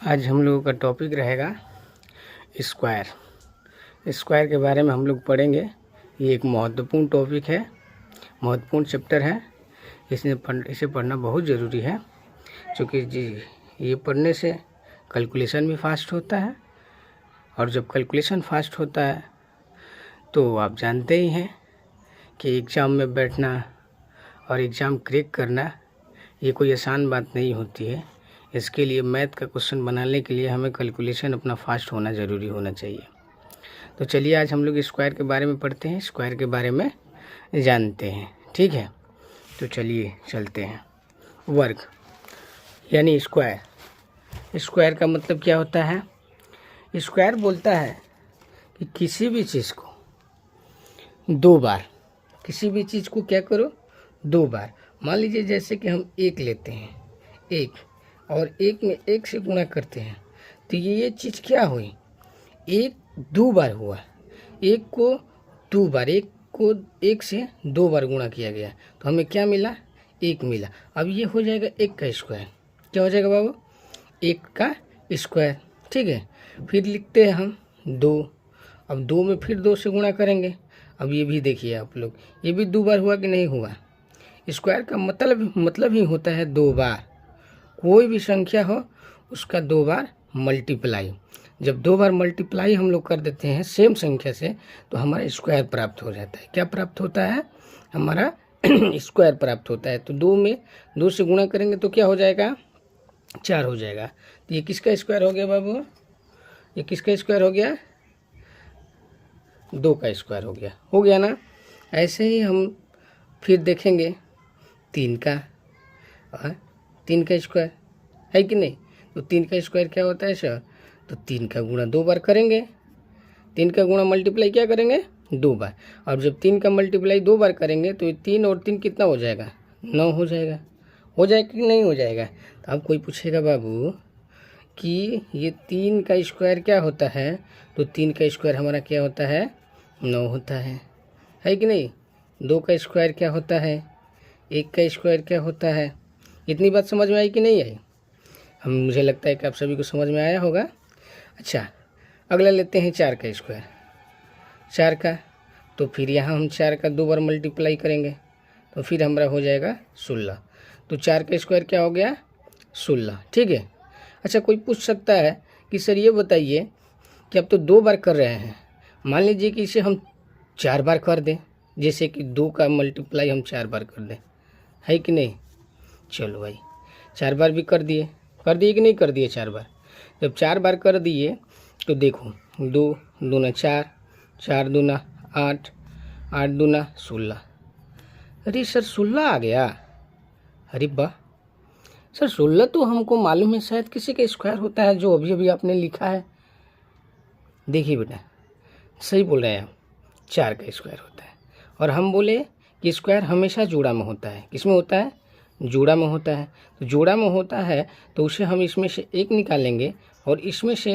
आज हम लोगों का टॉपिक रहेगा स्क्वायर। स्क्वायर के बारे में हम लोग पढ़ेंगे। ये एक महत्वपूर्ण टॉपिक है, महत्वपूर्ण चैप्टर है। इसे पढ़ना बहुत ज़रूरी है, क्योंकि ये पढ़ने से कैलकुलेशन भी फास्ट होता है, और जब कैलकुलेशन फास्ट होता है तो आप जानते ही हैं कि एग्ज़ाम में बैठना और एग्ज़ाम क्रैक करना ये कोई आसान बात नहीं होती है। इसके लिए मैथ का क्वेश्चन बनाने के लिए हमें कैलकुलेशन अपना फास्ट होना ज़रूरी होना चाहिए। तो चलिए आज हम लोग स्क्वायर के बारे में पढ़ते हैं, स्क्वायर के बारे में जानते हैं। ठीक है, तो चलिए चलते हैं। वर्ग यानी स्क्वायर। स्क्वायर का मतलब क्या होता है? स्क्वायर बोलता है कि किसी भी चीज़ को दो बार, किसी भी चीज़ को क्या करो, दो बार। मान लीजिए जैसे कि हम एक लेते हैं, एक, और एक में एक से गुणा करते हैं, तो ये चीज़ क्या हुई? एक दो बार हुआ। एक को दो बार, एक को एक से दो बार गुणा किया गया, तो हमें क्या मिला? एक मिला। अब ये हो जाएगा एक का स्क्वायर। क्या हो जाएगा बाबू? एक का स्क्वायर। ठीक है, फिर लिखते हैं हम दो। अब दो में फिर दो से गुणा करेंगे। अब ये भी देखिए आप लोग, ये भी दो बार हुआ कि नहीं हुआ? स्क्वायर का मतलब ही होता है दो बार। कोई भी संख्या हो उसका दो बार मल्टीप्लाई। जब दो बार मल्टीप्लाई हम लोग कर देते हैं सेम संख्या से, तो हमारा स्क्वायर प्राप्त हो जाता है। क्या प्राप्त होता है? हमारा स्क्वायर प्राप्त होता है। तो दो में दो से गुणा करेंगे तो क्या हो जाएगा? चार हो जाएगा। तो ये किसका स्क्वायर हो गया बाबू? ये किसका स्क्वायर हो गया? दो का स्क्वायर हो गया ना। ऐसे ही हम फिर देखेंगे तीन का, और तीन का स्क्वायर है कि नहीं? तो तीन का स्क्वायर क्या होता है सर? तो तीन का गुणा दो बार करेंगे। तीन का गुणा मल्टीप्लाई क्या करेंगे? दो बार। और जब तीन का मल्टीप्लाई दो बार करेंगे तो ये तीन और तीन कितना हो जाएगा? 9 हो जाएगा। हो जाएगा कि नहीं हो जाएगा? तो अब कोई पूछेगा बाबू कि ये तीन का स्क्वायर क्या होता है? तो तीन का स्क्वायर हमारा क्या होता है? 9 होता है कि नहीं? दो का स्क्वायर क्या होता है? एक का स्क्वायर क्या होता है? इतनी बात समझ में आई कि नहीं आई? मुझे लगता है कि आप सभी को समझ में आया होगा। अच्छा, अगला लेते हैं चार का स्क्वायर। चार का, तो फिर यहाँ हम चार का दो बार मल्टीप्लाई करेंगे, तो फिर हमारा हो जाएगा 16। तो चार का स्क्वायर क्या हो गया? 16। ठीक है। अच्छा, कोई पूछ सकता है कि सर ये बताइए कि अब तो दो बार कर रहे हैं, मान लीजिए कि इसे हम चार बार कर दें, जैसे कि दो का मल्टीप्लाई हम चार बार कर दें, है कि नहीं? चलो भाई, चार बार भी कर दिए कि नहीं कर दिए? चार बार। जब चार बार कर दिए तो देखो, दो दूना चार, चार दूना आठ, आठ दूना 16। अरे सर 16 आ गया? अरे वाह सर, 16 तो हमको मालूम है शायद किसी का स्क्वायर होता है, जो अभी अभी आपने लिखा है। देखिए बेटा, सही बोल रहे हैं आप, चार का स्क्वायर होता है। और हम बोले कि स्क्वायर हमेशा जोड़ा में होता है। किस में होता है? जोड़ा में होता है। तो जोड़ा में होता है तो उसे हम इसमें से एक निकालेंगे और इसमें से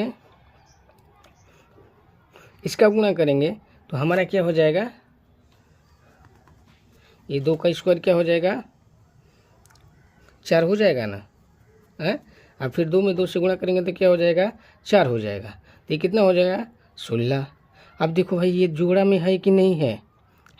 इसका गुणा करेंगे, तो हमारा क्या हो जाएगा? ये दो का स्क्वायर क्या हो जाएगा? चार हो जाएगा ना है? और फिर दो में दो से गुणा करेंगे तो क्या हो जाएगा? चार हो जाएगा। तो ये कितना हो जाएगा? 16। अब देखो भाई, ये जोड़ा में है कि नहीं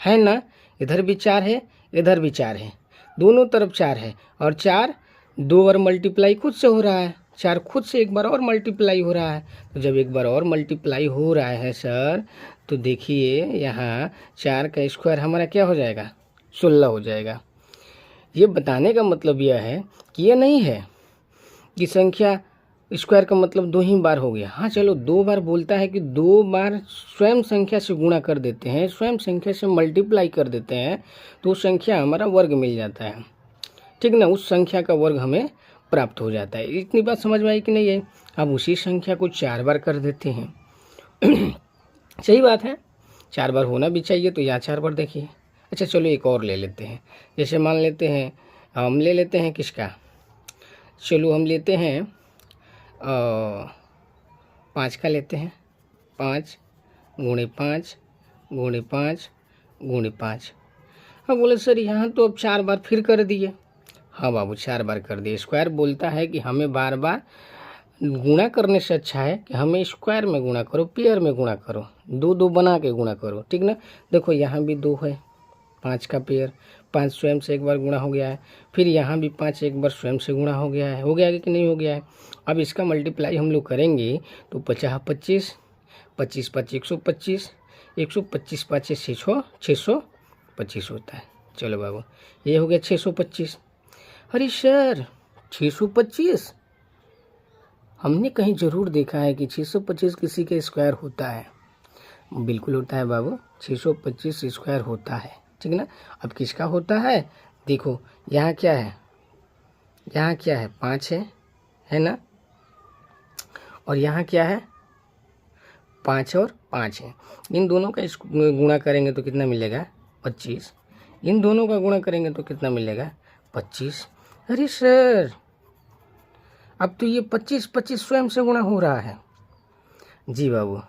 है ना? इधर भी चार है, इधर भी चार है, दोनों तरफ चार है, और चार दो बार मल्टीप्लाई खुद से हो रहा है। चार खुद से एक बार और मल्टीप्लाई हो रहा है। तो जब एक बार और मल्टीप्लाई हो रहा है सर, तो देखिए यहाँ चार का स्क्वायर हमारा क्या हो जाएगा? 16 हो जाएगा। ये बताने का मतलब यह है कि ये नहीं है कि संख्या स्क्वायर का मतलब दो ही बार हो गया। हाँ चलो, दो बार बोलता है कि दो बार स्वयं संख्या से गुणा कर देते हैं, स्वयं संख्या से मल्टीप्लाई कर देते हैं, तो उस संख्या हमारा वर्ग मिल जाता है। ठीक ना? उस संख्या का वर्ग हमें प्राप्त हो जाता है। इतनी बात समझ में आई कि नहीं है? अब उसी संख्या को चार बार कर देते हैं। सही बात है, चार बार होना भी चाहिए, तो यहाँ चार बार देखिए। अच्छा चलो, एक और ले लेते हैं। जैसे मान लेते हैं, हम ले लेते हैं किसका? चलो हम लेते हैं 5 का लेते हैं। 5 गुणे 5 गुणे 5 गुणे 5। हाँ बोले सर यहाँ तो अब चार बार फिर कर दिए। हाँ बाबू, चार बार कर दिए। स्क्वायर बोलता है कि हमें बार बार गुणा करने से अच्छा है कि हमें स्क्वायर में गुणा करो, पेयर में गुणा करो, दो दो बना के गुणा करो, ठीक ना। देखो यहाँ भी 2 है, 5 का पेयर, 5 स्वयं से एक बार गुणा हो गया है, फिर यहाँ भी 5 एक बार स्वयं से गुणा हो गया है कि नहीं हो गया है। अब इसका मल्टीप्लाई हम लोग करेंगे तो 50 25, 25 5 125, 125 5 625 होता है। चलो बाबू, ये हो गया 625। अरे सर 625 हमने कहीं ज़रूर देखा है कि 625 किसी के स्क्वायर होता है। बिल्कुल होता है बाबू, 625 स्क्वायर होता है, ठीक ना। अब किसका होता है, देखो यहाँ क्या है, यहाँ क्या है 5 है ना, और यहाँ क्या है 5 और 5 है। इन दोनों का गुणा करेंगे तो कितना मिलेगा 25, इन दोनों का गुणा करेंगे तो कितना मिलेगा 25। अरे सर अब तो ये 25 25 स्वयं से गुणा हो रहा है। जी बाबू,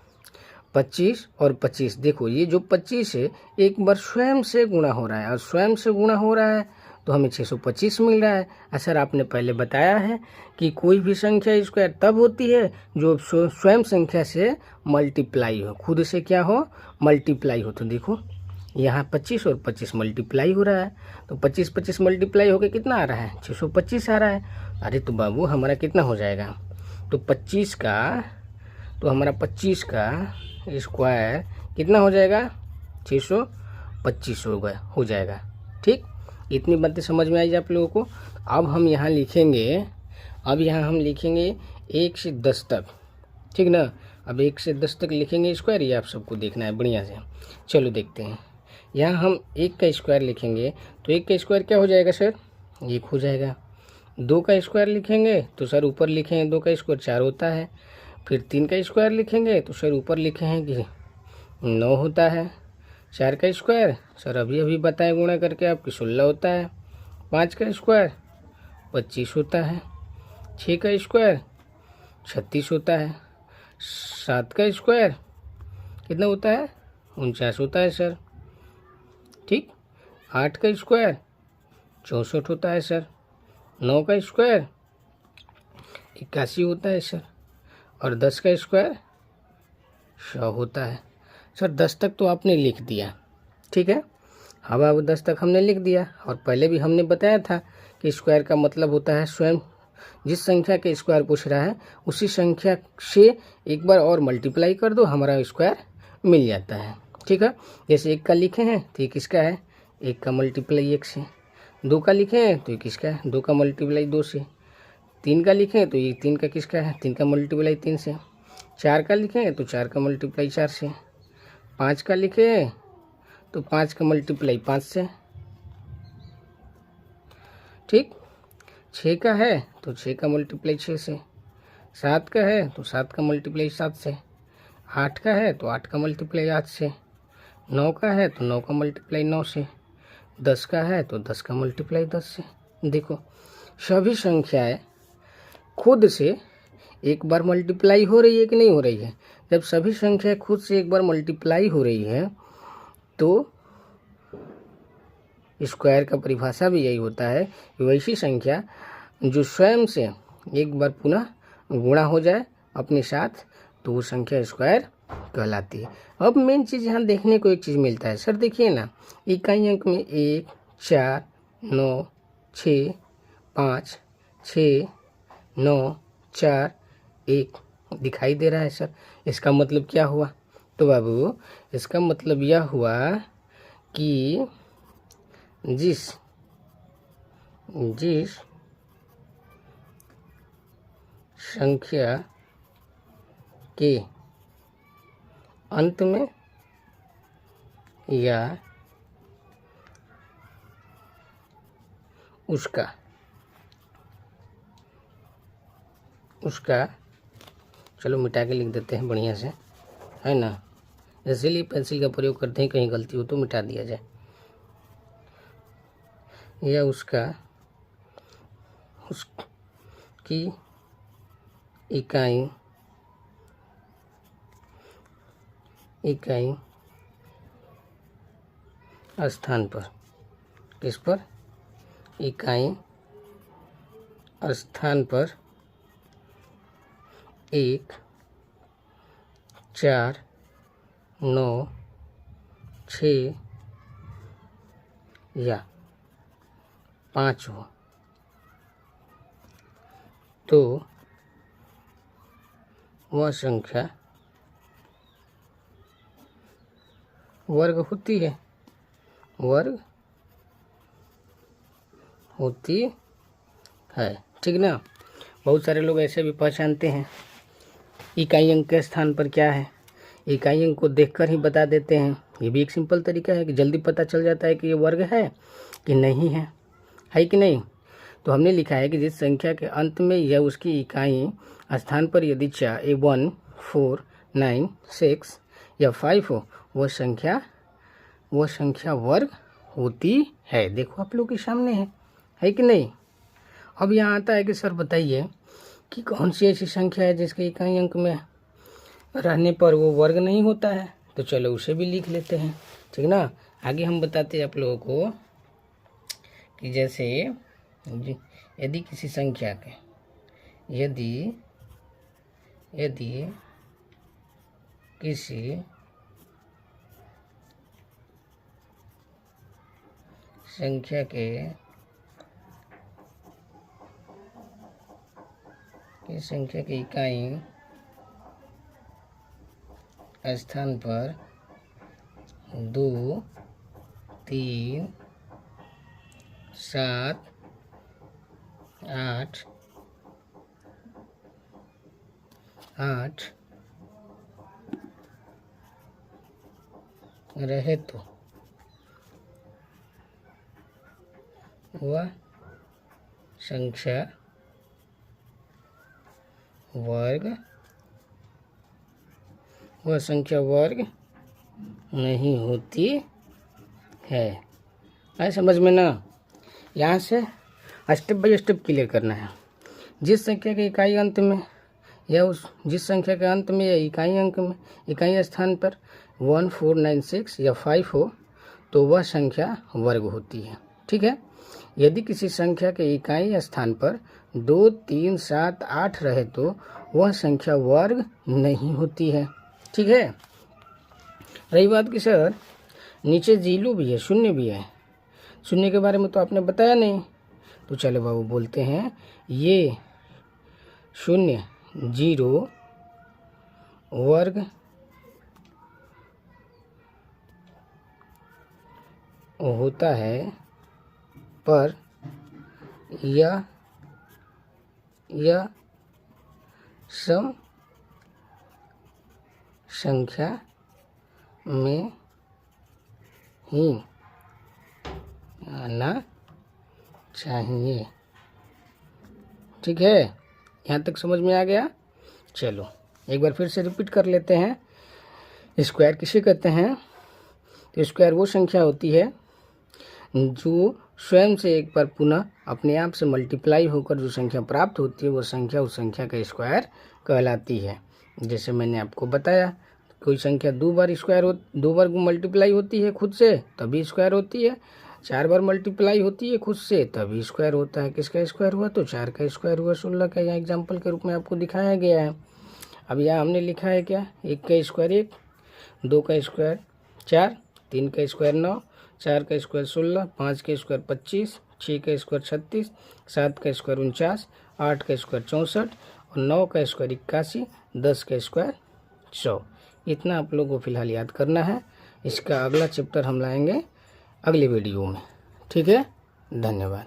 25 और 25, देखो ये जो 25 है एक बार स्वयं से गुणा हो रहा है, और स्वयं से गुणा हो रहा है तो हमें 625 मिल रहा है। सर आपने पहले बताया है कि कोई भी संख्या स्क्वायर तब होती है जो स्वयं संख्या से मल्टीप्लाई हो, खुद से क्या हो मल्टीप्लाई हो। तो देखो यहाँ 25 और 25 मल्टीप्लाई हो रहा है, तो 25 25 मल्टीप्लाई होकर कितना आ रहा है 625 आ रहा है। अरे तो बाबू हमारा कितना हो जाएगा, तो 25 का, तो हमारा 25 का स्क्वायर कितना हो जाएगा 625 हो जाएगा। ठीक, इतनी बातें समझ में आई आप लोगों को। अब हम यहाँ लिखेंगे, अब यहाँ हम लिखेंगे 1 से 10 तक, ठीक ना। अब 1 से 10 तक लिखेंगे स्क्वायर, ये आप सबको देखना है बढ़िया से। चलो देखते हैं, यहाँ हम 1 का स्क्वायर लिखेंगे तो 1 का स्क्वायर क्या हो जाएगा सर 1 हो जाएगा। 2 का स्क्वायर लिखेंगे तो सर ऊपर लिखेंगे 2 का स्क्वायर 4 होता है। फिर 3 का स्क्वायर लिखेंगे तो सर ऊपर लिखे हैं कि 9 होता है। 4 का स्क्वायर सर अभी अभी बताएं गुणा करके आपकी 16 होता है। 5 का स्क्वायर 25 होता है। 6 का स्क्वायर 36 होता है। 7 का स्क्वायर कितना होता है 49 होता है सर। ठीक, 8 का स्क्वायर 64 होता है सर। 9 का स्क्वायर 81 होता है सर। और 10 का स्क्वायर 100 होता है। सर 10 तक तो आपने लिख दिया, ठीक है। हाँ बाबू 10 तक हमने लिख दिया, और पहले भी हमने बताया था कि स्क्वायर का मतलब होता है स्वयं जिस संख्या के स्क्वायर पूछ रहा है उसी संख्या से एक बार और मल्टीप्लाई कर दो, हमारा स्क्वायर मिल जाता है, ठीक है। जैसे 1 का लिखे हैं तो ये किसका है 1 का मल्टीप्लाई 1 से। 2 का लिखे हैं तो ये किसका है 2 का मल्टीप्लाई 2 से। 3 का लिखें तो ये 3 का किसका है 3 का मल्टीप्लाई 3 से। 4 का लिखें तो 4 का मल्टीप्लाई 4 से। 5 का लिखें तो 5 का मल्टीप्लाई 5 से। ठीक, 6 का है तो 6 का मल्टीप्लाई 6 से। 7 का है तो 7 का मल्टीप्लाई 7 से। 8 का है तो 8 का मल्टीप्लाई 8 से। 9 का है तो 9 का मल्टीप्लाई 9 से। 10 का है तो 10 का मल्टीप्लाई 10 से। देखो सभी संख्याएं खुद से एक बार मल्टीप्लाई हो रही है कि नहीं हो रही है। जब सभी संख्याएं खुद से एक बार मल्टीप्लाई हो रही है तो स्क्वायर का परिभाषा भी यही होता है कि वैसी संख्या जो स्वयं से एक बार पुनः गुणा हो जाए अपने साथ तो वो संख्या स्क्वायर कहलाती है। अब मेन चीज़ यहाँ देखने को एक चीज़ मिलता है, सर देखिए ना, इकाई अंक में 1 4 9 6 5 6 9 4 1 दिखाई दे रहा है सर। इसका मतलब क्या हुआ, तो बाबू इसका मतलब यह हुआ कि जिस संख्या के अंत में या उसका चलो मिटा के लिख देते हैं बढ़िया से, है ना। इसीलिए पेंसिल का प्रयोग करते हैं, कहीं गलती हो तो मिटा दिया जाए। या उसकी इकाई स्थान पर, किस पर इकाई स्थान पर 1 4 9 6 या 5 हो तो वह संख्या वर्ग होती है, वर्ग होती है। ठीक ना। बहुत सारे लोग ऐसे भी पहचानते हैं इकाई अंक के स्थान पर क्या है, इकाई अंक को देखकर ही बता देते हैं। ये भी एक सिंपल तरीका है कि जल्दी पता चल जाता है कि ये वर्ग है कि नहीं है कि नहीं। तो हमने लिखा है कि जिस संख्या के अंत में या उसकी इकाई स्थान पर यदि 1 4 9 6 या 5 हो वह संख्या वर्ग होती है। देखो आप लोग के सामने है कि नहीं। अब यहाँ आता है कि सर बताइए कि कौन सी ऐसी संख्या है जिसके इकाई अंक में रहने पर वो वर्ग नहीं होता है। तो चलो उसे भी लिख लेते हैं। ठीक ना। आगे हम बताते हैं आप लोगों को कि जैसे यदि किसी संख्या के यदि किसी संख्या के इकाई स्थान पर 2 3 7 8 रहे तो वह संख्या वर्ग नहीं होती है। आए समझ में ना। यहाँ से स्टेप बाय स्टेप क्लियर करना है। जिस संख्या के इकाई अंत में या जिस संख्या के अंत में या इकाई अंक में इकाई स्थान पर 1 4 9 6 या 5 हो तो वह संख्या वर्ग होती है। ठीक है। यदि किसी संख्या के इकाई स्थान पर 2 3 7 8 रहे तो वह संख्या वर्ग नहीं होती है। ठीक है। रही बात कि सर नीचे जीरो भी है, शून्य भी है, शून्य के बारे में तो आपने बताया नहीं। तो चलो बाबू बोलते हैं ये शून्य 0 वर्ग होता है पर यह सम संख्या में ही आना चाहिए। ठीक है। यहाँ तक समझ में आ गया। चलो एक बार फिर से रिपीट कर लेते हैं। स्क्वायर किसे कहते हैं। तो स्क्वायर वो संख्या होती है जो स्वयं से एक बार पुनः अपने आप से मल्टीप्लाई होकर जो संख्या प्राप्त होती है वो संख्या उस संख्या का स्क्वायर कहलाती है। जैसे मैंने आपको बताया कोई संख्या 2 बार मल्टीप्लाई होती है खुद से तभी स्क्वायर होती है, 4 बार मल्टीप्लाई होती है खुद से तभी स्क्वायर होता है। किसका स्क्वायर हुआ तो 4 का स्क्वायर हुआ 16 का। यहाँ एग्जाम्पल के रूप में आपको दिखाया गया है। अब यहाँ हमने लिखा है क्या 1 का स्क्वायर 1, 2 का स्क्वायर 4, 3 का स्क्वायर 9, 4 का स्क्वायर 16, 5 का स्क्वायर 25, 6 का स्क्वायर 36, 7 का स्क्वायर 49, 8 का स्क्वायर 64 और 9 का स्क्वायर 81, 10 का स्क्वायर 100। इतना आप लोगों को फिलहाल याद करना है। इसका अगला चैप्टर हम लाएंगे अगले वीडियो में। ठीक है। धन्यवाद।